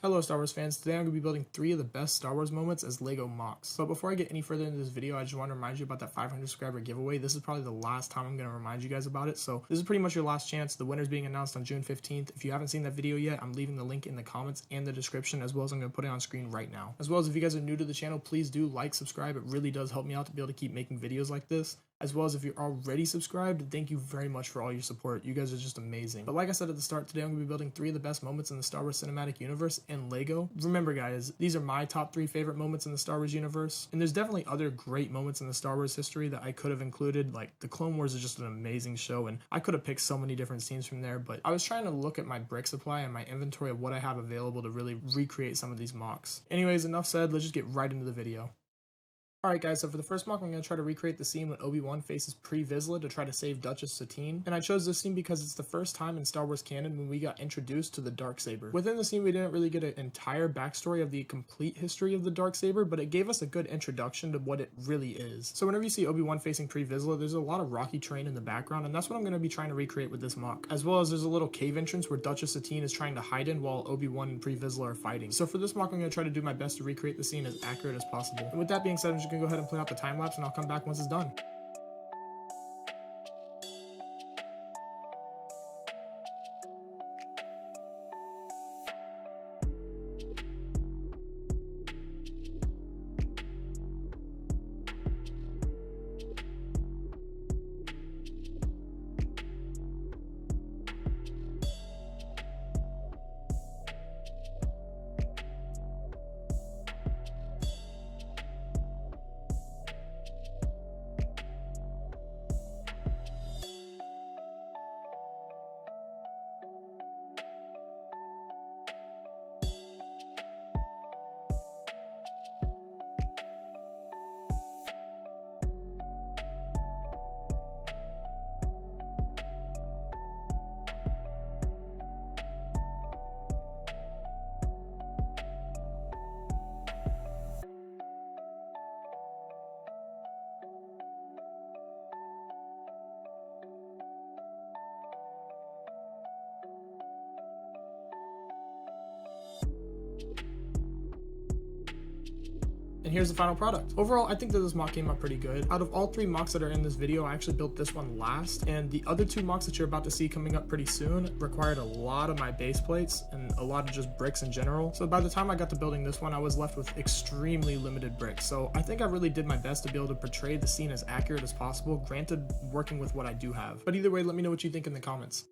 Hello Star Wars fans, today I'm going to be building 3 of the best Star Wars moments as Lego Mocs. But before I get any further into this video, I just want to remind you about that 500 subscriber giveaway. This is probably the last time I'm going to remind you guys about it, so this is pretty much your last chance. The winner's being announced on June 15th. If you haven't seen that video yet, I'm leaving the link in the comments and the description, as well as I'm going to put it on screen right now. As well as if you guys are new to the channel, please do like, subscribe. It really does help me out to be able to keep making videos like this. As well as if you're already subscribed, thank you very much for all your support. You guys are just amazing. But like I said at the start, today I'm going to be building 3 of the best moments in the Star Wars cinematic universe in Lego. Remember guys, these are my top 3 favorite moments in the Star Wars universe. And there's definitely other great moments in the Star Wars history that I could have included. Like the Clone Wars is just an amazing show and I could have picked so many different scenes from there. But I was trying to look at my brick supply and my inventory of what I have available to really recreate some of these mocks. Anyways, enough said, let's just get right into the video. Alright guys, so for the first mock I'm going to try to recreate the scene when Obi-Wan faces Pre Viszla to try to save Duchess Satine. And I chose this scene because it's the first time in Star Wars canon when we got introduced to the Darksaber. Within the scene we didn't really get an entire backstory of the complete history of the Darksaber, but it gave us a good introduction to what it really is. So whenever you see Obi-Wan facing Pre Viszla, there's a lot of rocky terrain in the background, and that's what I'm going to be trying to recreate with this mock. As well as there's a little cave entrance where Duchess Satine is trying to hide in while Obi-Wan and Pre Viszla are fighting. So for this mock I'm going to try to do my best to recreate the scene as accurate as possible. And with that being said, I'm just going to go ahead and play out the time lapse and I'll come back once it's done. And here's the final product. Overall, I think that this mock came out pretty good. Out of all 3 mocks that are in this video, I actually built this one last, and the other 2 mocks that you're about to see coming up pretty soon required a lot of my base plates and a lot of just bricks in general. So by the time I got to building this one, I was left with extremely limited bricks. So I think I really did my best to be able to portray the scene as accurate as possible, granted working with what I do have. But either way, let me know what you think in the comments.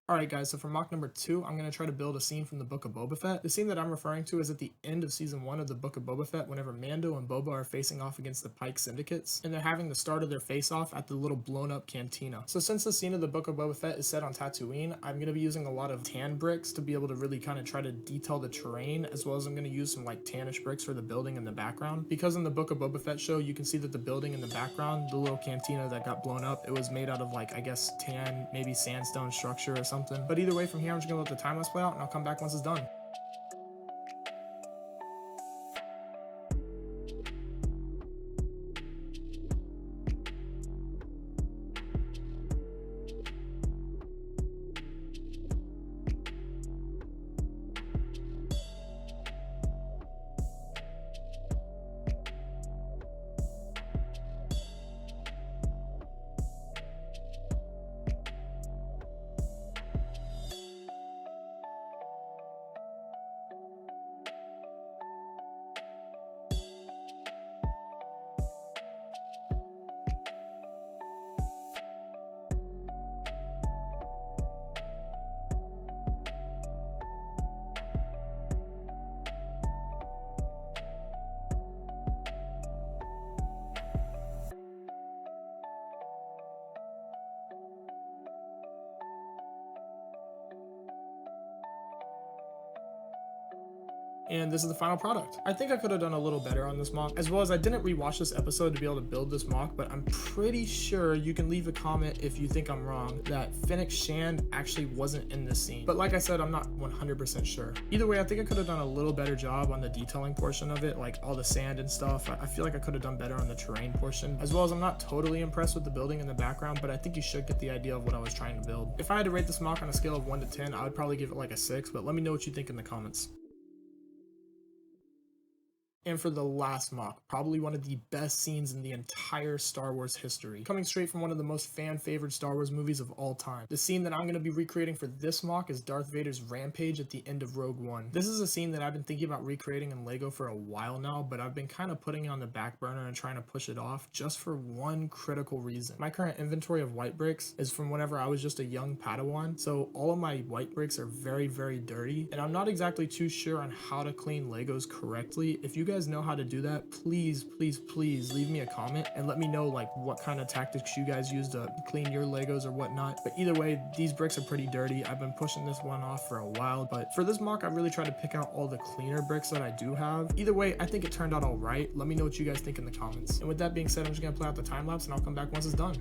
Alright guys, so for mock number 2, I'm going to try to build a scene from the Book of Boba Fett. The scene that I'm referring to is at the end of season 1 of the Book of Boba Fett, whenever Mando and Boba are facing off against the Pike Syndicates, and they're having the start of their face-off at the little blown-up cantina. So since the scene of the Book of Boba Fett is set on Tatooine, I'm going to be using a lot of tan bricks to be able to really kind of try to detail the terrain, as well as I'm going to use some like tannish bricks for the building in the background. Because in the Book of Boba Fett show, you can see that the building in the background, the little cantina that got blown up, it was made out of like, I guess, tan, maybe sandstone structure or something. But either way, from here I'm just gonna let the time lapse play out and I'll come back once it's done. And this is the final product. I think I could have done a little better on this mock, as well as I didn't rewatch this episode to be able to build this mock, but I'm pretty sure you can leave a comment if you think I'm wrong that Fennec Shand actually wasn't in this scene. But like I said, I'm not 100% sure. Either way, I think I could have done a little better job on the detailing portion of it, like all the sand and stuff. I feel like I could have done better on the terrain portion, as well as I'm not totally impressed with the building in the background, but I think you should get the idea of what I was trying to build. If I had to rate this mock on a scale of 1 to 10, I would probably give it like a 6, but let me know what you think in the comments. And for the last mock, probably one of the best scenes in the entire Star Wars history, coming straight from one of the most fan-favored Star Wars movies of all time. The scene that I'm going to be recreating for this mock is Darth Vader's rampage at the end of Rogue One. This is a scene that I've been thinking about recreating in Lego for a while now, but I've been kind of putting it on the back burner and trying to push it off just for one critical reason. My current inventory of white bricks is from whenever I was just a young Padawan, so all of my white bricks are very, very dirty, and I'm not exactly too sure on how to clean Legos correctly. If you guys know how to do that, please leave me a comment and let me know like what kind of tactics you guys use to clean your Legos or whatnot. But either way, these bricks are pretty dirty. I've been pushing this one off for a while, but for this mock I really tried to pick out all the cleaner bricks that I do have. Either way, I think it turned out all right. Let me know what you guys think in the comments. And with that being said, I'm just gonna play out the time lapse and I'll come back once it's done.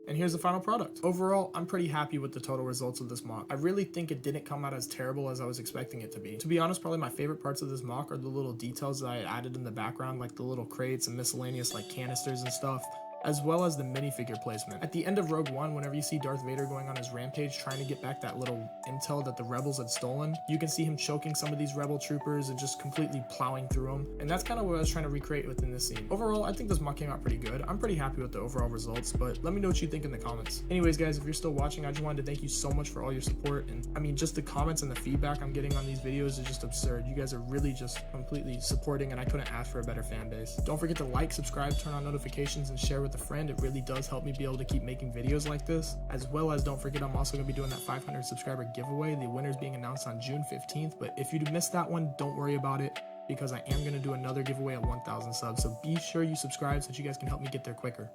And here's the final product. Overall, I'm pretty happy with the total results of this mock. I really think it didn't come out as terrible as I was expecting it to be. To be honest, probably my favorite parts of this mock are the little details that I added in the background, like the little crates and miscellaneous like canisters and stuff, as well as the minifigure placement. At the end of Rogue One, whenever you see Darth Vader going on his rampage trying to get back that little intel that the rebels had stolen, you can see him choking some of these rebel troopers and just completely plowing through them. And that's kind of what I was trying to recreate within this scene. Overall, I think this mock came out pretty good. I'm pretty happy with the overall results, but let me know what you think in the comments. Anyways, guys, if you're still watching, I just wanted to thank you so much for all your support. And I mean, just the comments and the feedback I'm getting on these videos is just absurd. You guys are really just completely supporting, and I couldn't ask for a better fan base. Don't forget to like, subscribe, turn on notifications, and share with a friend. It really does help me be able to keep making videos like this, as well as don't forget I'm also going to be doing that 500 subscriber giveaway. The winner's being announced on June 15th, but if you missed that one, don't worry about it, because I am going to do another giveaway at 1,000 subs, so be sure you subscribe so that you guys can help me get there quicker.